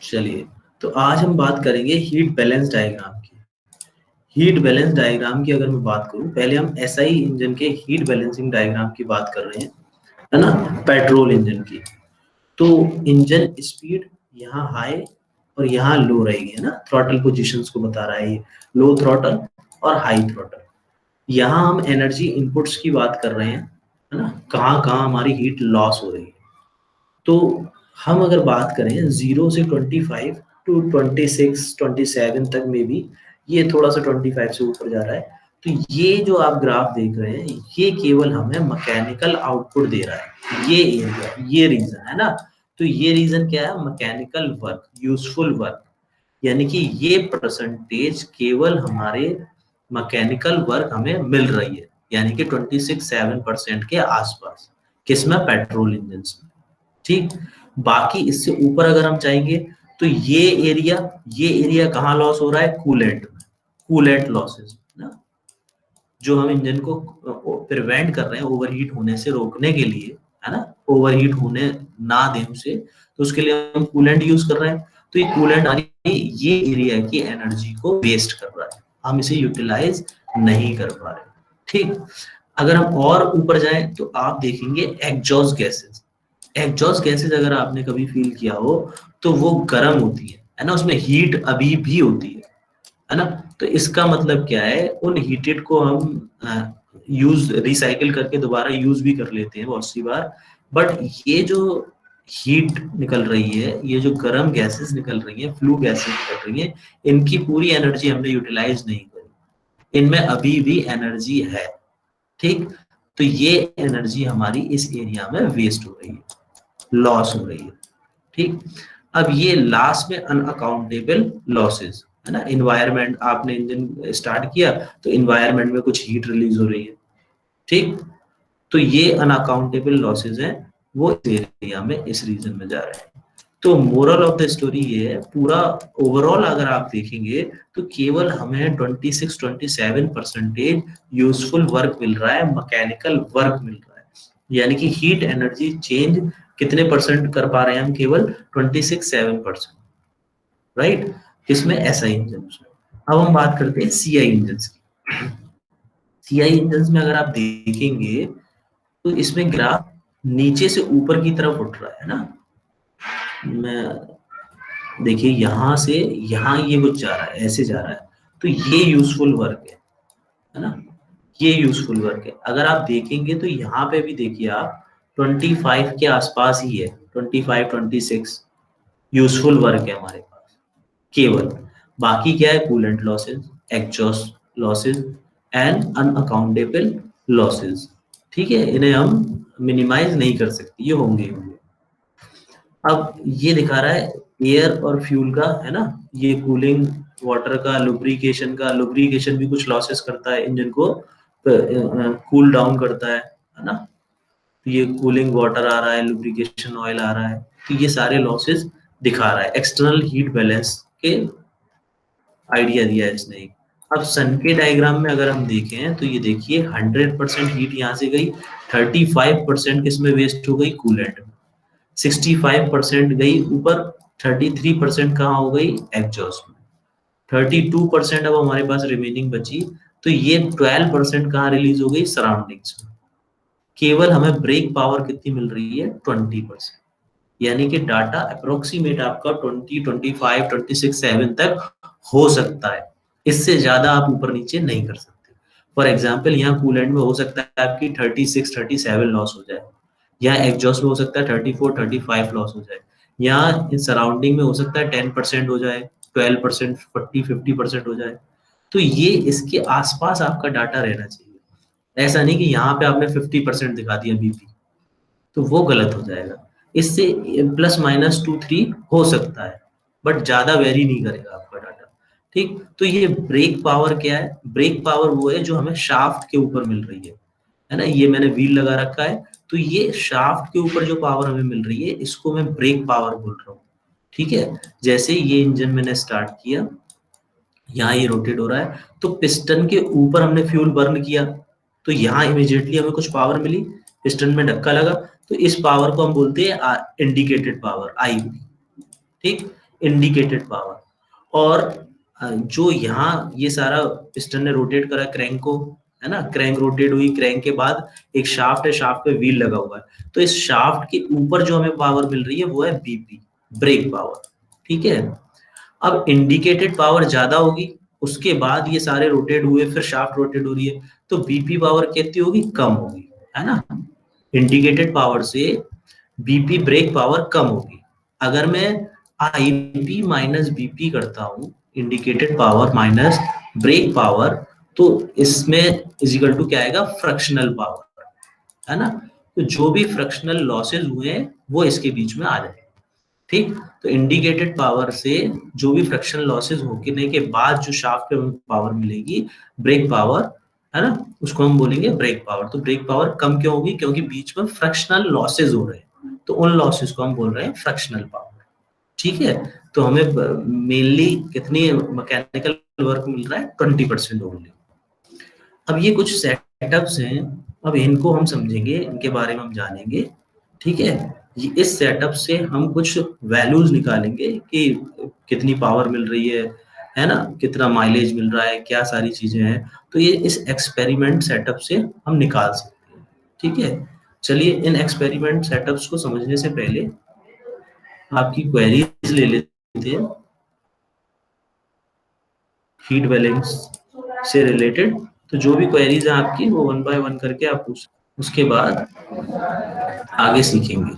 चलिए, तो आज हम बात करेंगे हीट बैलेंस डायग्राम की। हीट बैलेंस डायग्राम की अगर मैं बात करूं, पहले हम एसआई इंजन के हीट बैलेंसिंग डायग्राम की बात कर रहे हैं, है ना, पेट्रोल इंजन की। तो इंजन स्पीड यहाँ हाई और यहाँ लो रहेगी, है ना, थ्रॉटल पोजीशंस को बता रहा है ये, लो थ्रॉटल और हाई थ्रॉटल। यहाँ हम एनर्जी इनपुट्स की बात कर रहे हैं, है ना, कहाँ कहाँ हमारी हीट लॉस हो रही है। तो हम अगर बात करें 0 से 25 टू 26 27 तक में भी, ये थोड़ा सा 25 से ऊपर जा रहा है। तो ये जो आप ग्राफ देख रहे हैं, ये केवल हमें मैकेनिकल आउटपुट दे रहा है, ये एरिया, ये रीजन है ना। तो ये रीजन क्या है? मैकेनिकल वर्क, यूजफुल वर्क, यानी कि ये परसेंटेज केवल हमारे मैकेनिकल वर्क हमें मिल रही है, यानी कि 26.7% के आसपास, किसमें? पेट्रोल इंजन में। ठीक, बाकी इससे ऊपर अगर हम चाहेंगे तो ये एरिया कहाँ लॉस हो रहा है? कूलेंट में, कूलेंट लॉसेस ना, जो हम इंजन को प्रिवेंट कर रहे हैं ओवरहीट होने से रोकने के लिए, है ना, ओवरहीट होने ना दें उसे, तो उसके लिए हम कूलेंट यूज कर रहे हैं। तो ये कूलेंट ये एरिया की एनर्जी को वेस्ट कर रहा है, हम इसे यूटिलाइज नहीं कर पा रहे। ठीक, अगर हम और ऊपर जाएं तो आप देखेंगे एग्जॉस्ट गैसेस। एग्जॉस्ट गैसेस अगर आपने कभी फील किया हो तो वो गर्म होती है ना, उसमें हीट अभी भी होती है ना। तो इसका मतलब क्या है? उन हीटेड को हम यूज रिसाइकिल करके दोबारा यूज भी कर लेते हैं बहुत सी बार, बट ये जो हीट निकल रही है, ये जो गर्म गैसेस निकल रही है, फ्लू गैसेस निकल रही है, इनकी पूरी एनर्जी हमने यूटिलाइज नहीं करी, इनमें अभी भी एनर्जी है। ठीक, तो ये एनर्जी हमारी इस एरिया में वेस्ट हो रही है, लॉस हो रही है। ठीक, अब ये लास्ट में अनअकाउंटेबल लॉसेस, है ना। इन्वायरमेंट, आपने इंजन स्टार्ट किया तो इन्वायरमेंट में कुछ हीट रिलीज हो रही है। ठीक, तो ये अनअकाउंटेबल लॉसेस हैं, वो इस एरिया में, इस रीजन में जा रहे हैं। तो मोरल ऑफ द स्टोरी ये है, पूरा ओवरऑल अगर आप देखेंगे तो केवल हमें 26-27% यूजफुल वर्क मिल रहा है, मैकेनिकल वर्क मिल रहा है, यानी कि हीट एनर्जी चेंज कितने परसेंट कर पा रहे हैं हम? केवल 26-7%, राइट, किसमें? एसआई इंजन में। अब हम बात करते हैं सीआई इंजन की। सीआई इंजन में अगर आप देखेंगे तो इसमें ग्राफ नीचे से ऊपर की तरफ उठ रहा है ना। मैं देखिए, यहां से यहां ये कुछ जा रहा है, ऐसे जा रहा है, तो ये यूजफुल वर्क है ना, ये यूजफुल वर्क है। अगर आप देखेंगे तो यहाँ पे भी देखिए आप, 25 के आसपास ही है, 25-26 यूजफुल वर्क है हमारे पास केवल। बाकी क्या है? Coolant losses, exhaust losses and unaccountable losses. ठीक है, इन्हें हम मिनिमाइज नहीं कर सकते, ये होंगे ही होंगे। अब ये दिखा रहा है एयर और फ्यूल का, है ना, ये कूलिंग वाटर का, लुब्रिकेशन भी कुछ लॉसेस करता है, इंजन को कूल डाउन करता है ना। तो ये कूलिंग वाटर आ रहा है, लुब्रिकेशन ऑयल आ रहा है, तो ये सारे लॉसेस दिखा रहा है। एक्सटर्नल हीट बैलेंस के आइडिया दिया है इसने। अब सन के डायग्राम में अगर हम देखें तो ये देखिए 100% हीट यहाँ से गई, 35% किसमें वेस्ट हो गई? कूलेंट में। 65% गई ऊपर, 33% कहाँ हो गई? एग्जॉस्ट में। 32% अब हमारे पास रिमेनिंग बची, तो ये 12% कहाँ रिलीज हो गई? सराउंडिंग्स में। केवल हमें ब्रेक पावर कितनी मिल रही है? 20%, यानी कि डाटा अप्रोक्सीमेट आपका 20, 25, 26, 7 तक हो सकता है, इससे ज्यादा आप ऊपर नीचे नहीं कर सकते। फॉर एग्जाम्पल, यहाँ कूलेंट में हो सकता है आपकी 36, 37 लॉस हो जाए, यहाँ एग्जॉस्ट में हो सकता है 34, 35 लॉस हो जाए, यहाँ सराउंडिंग में हो सकता है 10% हो जाए, 12%, 40, 50% हो जाए। तो ये इसके आसपास आपका डाटा रहना चाहिए। ऐसा नहीं कि यहाँ पे आपने 50% दिखा दिया बीपी, तो वो गलत हो जाएगा। इससे +-2-3 हो सकता है, बट ज्यादा वेरी नहीं करेगा आपका डाटा। ठीक, तो ये ब्रेक पावर क्या है? ब्रेक पावर वो है जो हमें शाफ्ट के ऊपर मिल रही है ना। ये मैंने व्हील लगा रखा है, तो ये शाफ्ट के ऊपर जो पावर हमें मिल रही है, इसको मैं ब्रेक पावर बोल रहा हूँ। ठीक है, जैसे ये इंजन मैंने स्टार्ट किया, यहाँ ये रोटेट हो रहा है, तो पिस्टन के ऊपर हमने फ्यूल बर्न किया, तो यहाँ इमीडिएटली हमें कुछ पावर मिली, पिस्टन में धक्का लगा, तो इस पावर को हम बोलते हैं इंडिकेटेड पावर, आई। ठीक, इंडिकेटेड पावर। और जो यहाँ ये सारा पिस्टन ने रोटेट करा क्रैंक को, है ना, क्रैंक रोटेट हुई, क्रैंक के बाद एक शाफ्ट है, शाफ्ट पे व्हील लगा हुआ है, तो इस शाफ्ट के ऊपर जो हमें पावर मिल रही है वो है बीपी, ब्रेक पावर। ठीक है, अब इंडिकेटेड पावर ज्यादा होगी, उसके बाद ये सारे रोटेट हुए, फिर शाफ्ट रोटेट हो रही है, तो बीपी पावर कितनी होगी, कम होगी, है ना। इंडिकेटेड पावर से बीपी ब्रेक पावर कम होगी। अगर मैं आईपी माइनस बीपी करता हूं, indicated power minus brake power, तो इसमें इजिकल टू क्या आएगा, फ्रैक्शनल पावर, है ना। तो जो भी फ्रैक्शनल लॉसेस हुए हैं वो इसके बीच में आ जाए। ठीक, तो इंडिकेटेड पावर से जो भी फ्रैक्शनल लॉसेस होने के बाद जो शाफ्ट पे पावर मिलेगी, ब्रेक पावर, है ना, उसको हम बोलेंगे ब्रेक पावर। तो ब्रेक पावर कम क्यों होगी, क्योंकि बीच में फ्रैक्शनल लॉसेस हो रहे हैं, तो उन लॉसेस को हम बोल रहे हैं फ्रैक्शनल पावर। ठीक है, तो हमें मेनली कितनी मैकेनिकल वर्क मिल रहा है, 20% ओनली। अब ये कुछ सेटअप्स हैं, अब इनको हम समझेंगे, इनके बारे में हम जानेंगे। ठीक है, इस सेटअप से हम कुछ वैल्यूज निकालेंगे कि कितनी पावर मिल रही है ना, कितना माइलेज मिल रहा है, क्या सारी चीजें हैं, तो ये इस एक्सपेरिमेंट सेटअप से हम निकाल सकते हैं। ठीक है, चलिए इन एक्सपेरिमेंट सेटअप्स को समझने से पहले आपकी क्वेरीज ले लेते हैं हीट बैलेंस से रिलेटेड। तो जो भी क्वेरीज है आपकी वो वन बाय वन करके आप पूछ, उसके बाद आगे सीखेंगे।